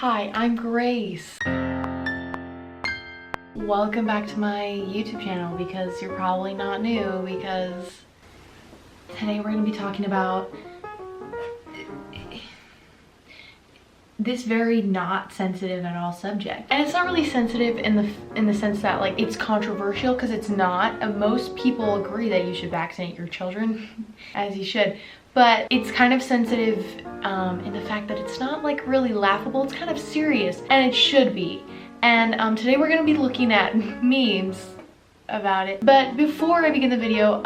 Hi, I'm Grace. Welcome back to my YouTube channel because you're probably not new, because today we're going to be talking about this very not sensitive at all subject. And it's not really sensitive in the sense that like it's controversial, because it's not. Most people agree that you should vaccinate your children as you should. But it's kind of sensitive in the fact that it's not like really laughable. It's kind of serious, and it should be. And today we're gonna be looking at memes about it. But before I begin the video,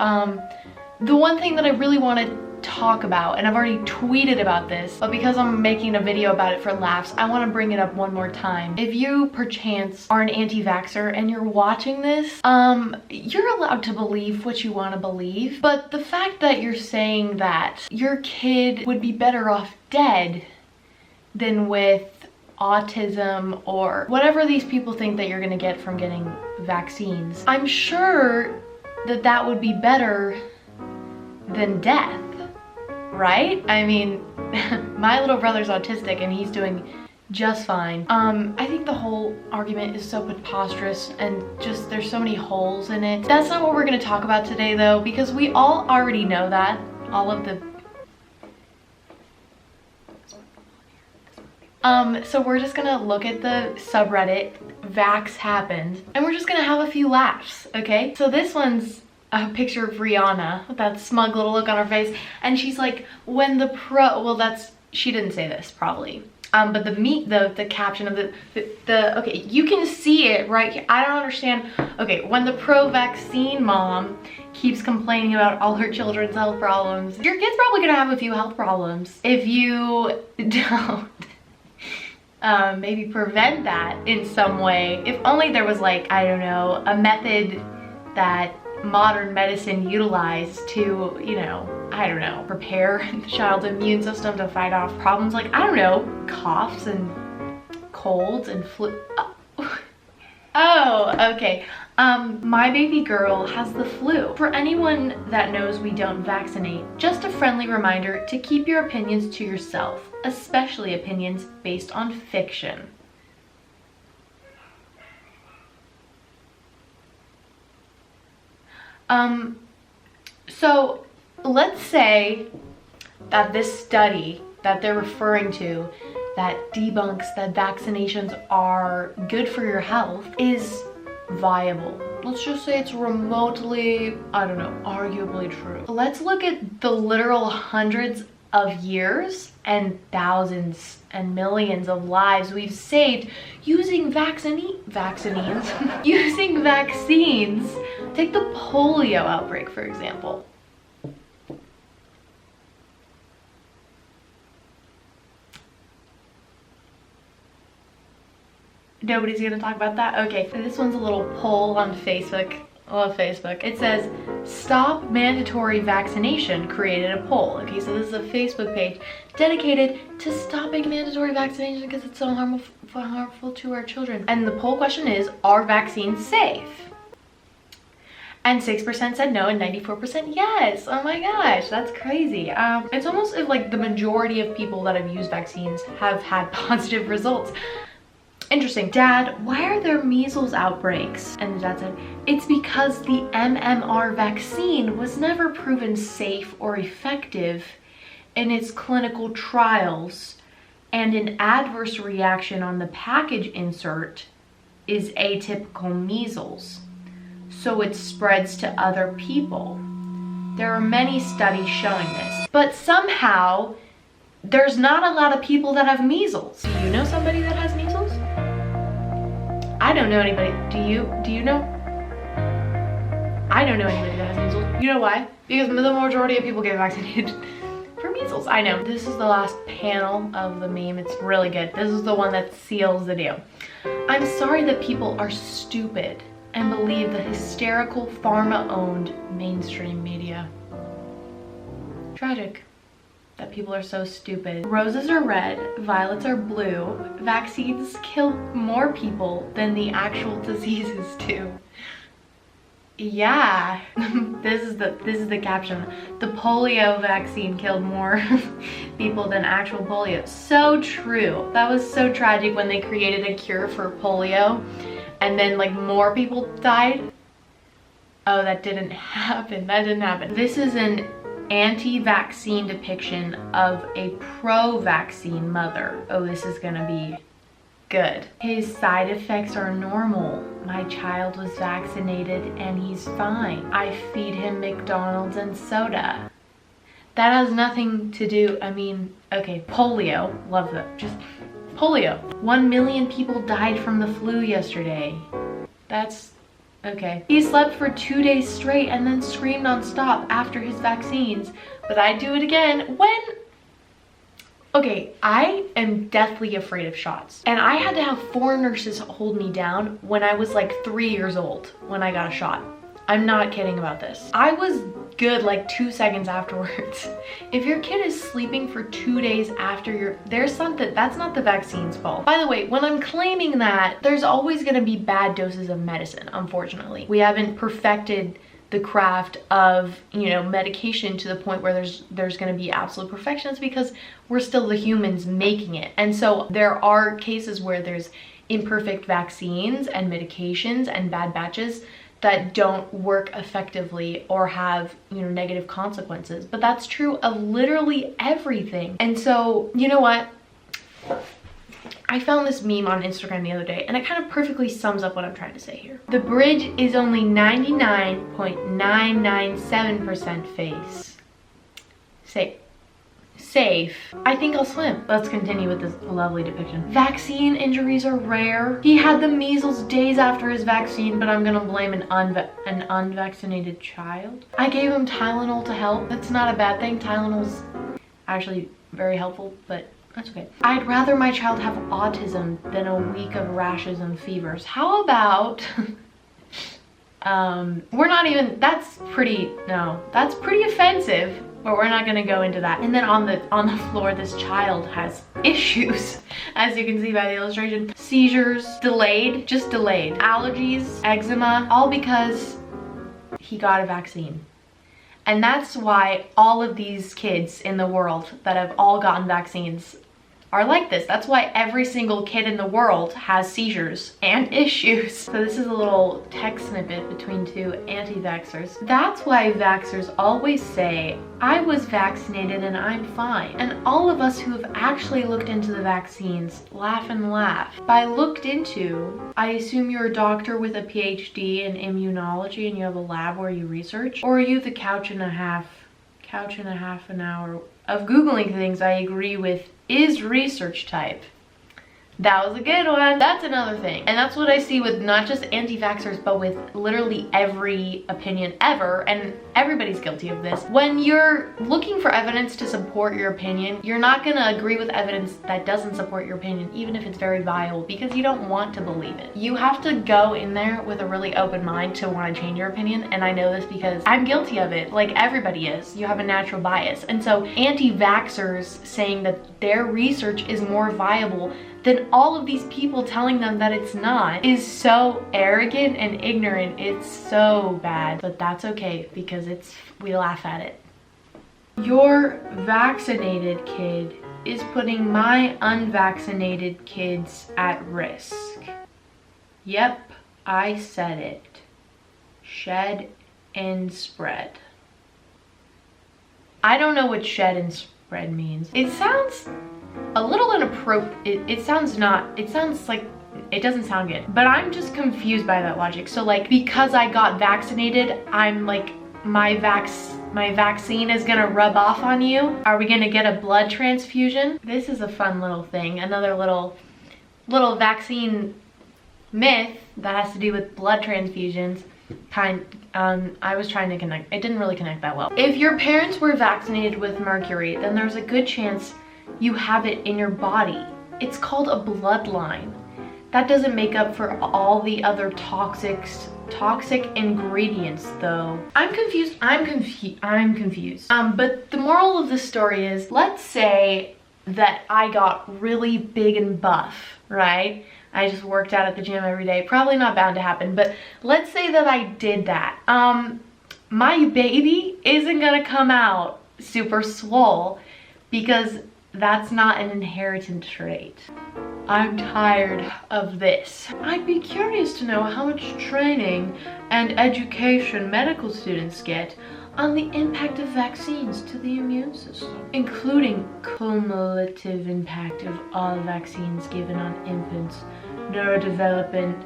the one thing that I really want to talk about, and I've already tweeted about this, but because I'm making a video about it for laughs, I want to bring it up one more time. If you perchance are an anti-vaxxer and you're watching this, you're allowed to believe what you want to believe, but the fact that you're saying that your kid would be better off dead than with autism or whatever these people think that you're gonna get from getting vaccines, I'm sure that that would be better than death, right? I mean, my little brother's autistic and he's doing just fine. I think the whole argument is so preposterous and just there's so many holes in it. That's not what we're gonna talk about today though, because we all already know that. All of the so we're just gonna look at the subreddit vaxxhappened and we're just gonna have a few laughs, okay? So this one's a picture of Rihanna with that smug little look on her face, and she's like, when the well, that's, she didn't say this probably, but the caption of the okay, you can see it right here. I don't understand. Okay, when the pro-vaccine mom keeps complaining about all her children's health problems, your kid's probably gonna have a few health problems if you don't maybe prevent that in some way. If only there was, like, I don't know, a method that modern medicine utilized to, you know, I don't know, prepare the child's immune system to fight off problems like, I don't know, coughs and colds and flu. Oh, okay. My baby girl has the flu. For anyone that knows we don't vaccinate, just a friendly reminder to keep your opinions to yourself, especially opinions based on fiction. So let's say that this study that they're referring to that debunks that vaccinations are good for your health is viable. Let's just say it's remotely, I don't know, arguably true. Let's look at the literal hundreds of years and thousands and millions of lives we've saved using vaccines. Using vaccines. Take the polio outbreak, for example. Nobody's gonna talk about that? Okay, this one's a little poll on Facebook. I love Facebook. It says, "Stop mandatory vaccination," created a poll. Okay, so this is a Facebook page dedicated to stopping mandatory vaccination because it's so harmful to our children. And the poll question is, are vaccines safe? And 6% said no and 94% yes. Oh my gosh, that's crazy. It's almost like the majority of people that have used vaccines have had positive results. Interesting. Dad, why are there measles outbreaks? And the dad said, it's because the MMR vaccine was never proven safe or effective in its clinical trials, and an adverse reaction on the package insert is atypical measles, so it spreads to other people. There are many studies showing this, but somehow there's not a lot of people that have measles. Do you know somebody that has measles? I don't know anybody. Do you know? I don't know anybody that has measles. You know why? Because the majority of people get vaccinated for measles. I know. This is the last panel of the meme. It's really good. This is the one that seals the deal. I'm sorry that people are stupid and believe the hysterical pharma-owned mainstream media. Tragic that people are so stupid. Roses are red, violets are blue. Vaccines kill more people than the actual diseases do. yeah. This is the caption. The polio vaccine killed more people than actual polio. So true. That was so tragic when they created a cure for polio and then like more people died. Oh, that didn't happen. That didn't happen. This is an anti-vaccine depiction of a pro-vaccine mother. Oh, this is gonna be good. His side effects are normal. My child was vaccinated and he's fine. I feed him McDonald's and soda. That has nothing to do, I mean, okay, polio, love that, just polio. 1 million people died from the flu yesterday. That's, okay. He slept for 2 days straight and then screamed non-stop after his vaccines, but I'd do it again when... Okay, I am deathly afraid of shots. And I had to have 4 nurses hold me down when I was like 3 years old when I got a shot. I'm not kidding about this. I was good like 2 seconds afterwards. If your kid is sleeping for 2 days after there's something, that's not the vaccine's fault. By the way, when I'm claiming that, there's always gonna be bad doses of medicine, unfortunately. We haven't perfected the craft of, you know, medication to the point where there's going to be absolute perfections because we're still the humans making it. And so there are cases where there's imperfect vaccines and medications and bad batches that don't work effectively or have, you know, negative consequences. But that's true of literally everything. And so, you know what? I found this meme on Instagram the other day and it kind of perfectly sums up what I'm trying to say here. The bridge is only 99.997% safe. I think I'll swim. Let's continue with this lovely depiction. Vaccine injuries are rare. He had the measles days after his vaccine, but I'm gonna blame an unvaccinated child. I gave him Tylenol to help. That's not a bad thing. Tylenol's actually very helpful, but that's okay. I'd rather my child have autism than a week of rashes and fevers. How about, we're not even, that's pretty offensive, but we're not gonna go into that. And then on the floor, this child has issues, as you can see by the illustration. Seizures, delayed, just delayed. Allergies, eczema, all because he got a vaccine. And that's why all of these kids in the world that have all gotten vaccines are like this. That's why every single kid in the world has seizures and issues. So this is a little text snippet between 2 anti-vaxxers. That's why vaxxers always say, I was vaccinated and I'm fine. And all of us who have actually looked into the vaccines laugh and laugh. By looked into, I assume you're a doctor with a PhD in immunology and you have a lab where you research? Or are you the couch and a half an hour of Googling things I agree with is research type? That was a good one. That's another thing. And that's what I see with not just anti-vaxxers, but with literally every opinion ever. And everybody's guilty of this. When you're looking for evidence to support your opinion, you're not gonna agree with evidence that doesn't support your opinion, even if it's very viable, because you don't want to believe it. You have to go in there with a really open mind to want to change your opinion. And I know this because I'm guilty of it. Like everybody is. You have a natural bias. And so anti-vaxxers saying that their research is more viable than all of these people telling them that it's not is so arrogant and ignorant. It's so bad, but that's okay because we laugh at it. Your vaccinated kid is putting my unvaccinated kids at risk. Yep, I said it. Shed and spread. I don't know what shed and spread means. It sounds a little inappropriate. It sounds like it doesn't sound good, but I'm just confused by that logic. So like, because I got vaccinated, I'm like, my vaccine is gonna rub off on you? Are we gonna get a blood transfusion? This is a fun little thing. Another little vaccine myth that has to do with blood transfusions. I was trying to connect. It didn't really connect that well. If your parents were vaccinated with mercury, then there's a good chance you have it in your body. It's called a bloodline. That doesn't make up for all the other toxic ingredients though. I'm confused. But the moral of the story is, let's say that I got really big and buff, right? I just worked out at the gym every day. Probably not bound to happen, but let's say that I did that. My baby isn't gonna come out super swole because that's not an inherited trait. I'm tired of this. I'd be curious to know how much training and education medical students get on the impact of vaccines to the immune system, including cumulative impact of all vaccines given on infants, neurodevelopment,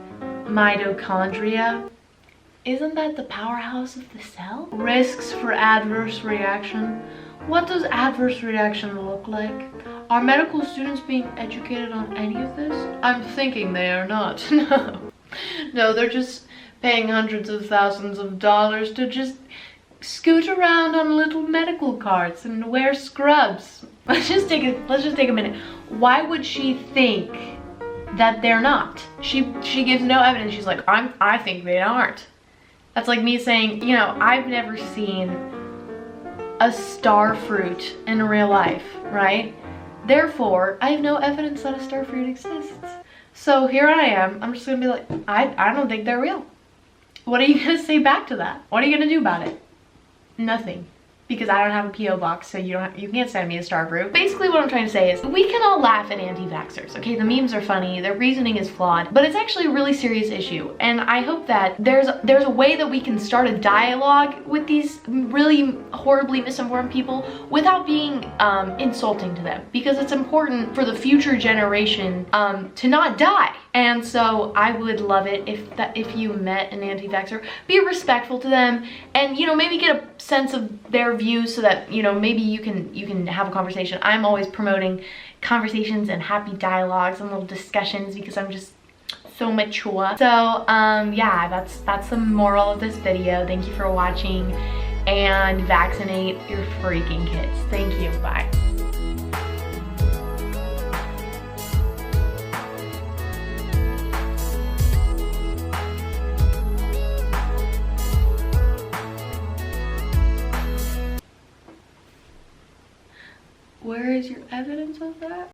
mitochondria. Isn't that the powerhouse of the cell? Risks for adverse reaction. What does adverse reaction look like? Are medical students being educated on any of this? I'm thinking they are not. No, they're just paying hundreds of thousands of dollars to just scoot around on little medical carts and wear scrubs. Let's just take a minute. Why would she think that they're not? She gives no evidence. She's like, I think they aren't. That's like me saying, you know, I've never seen a star fruit in real life, right? Therefore, I have no evidence that a star fruit exists. So here I am. I'm just gonna be like, I don't think they're real. What are you gonna say back to that? What are you gonna do about it? Nothing. Because I don't have a P.O. box, so you can't send me a star fruit. Basically what I'm trying to say is, we can all laugh at anti-vaxxers, okay? The memes are funny, their reasoning is flawed, but it's actually a really serious issue. And I hope that there's a way that we can start a dialogue with these really horribly misinformed people without being insulting to them. Because it's important for the future generation to not die. And so I would love it if you met an anti-vaxxer, be respectful to them, and you know, maybe get a sense of their views so that, you know, maybe you can have a conversation. I'm always promoting conversations and happy dialogues and little discussions because I'm just so mature. So yeah, that's the moral of this video. Thank you for watching, and vaccinate your freaking kids. Thank you. Bye. Where is your evidence of that?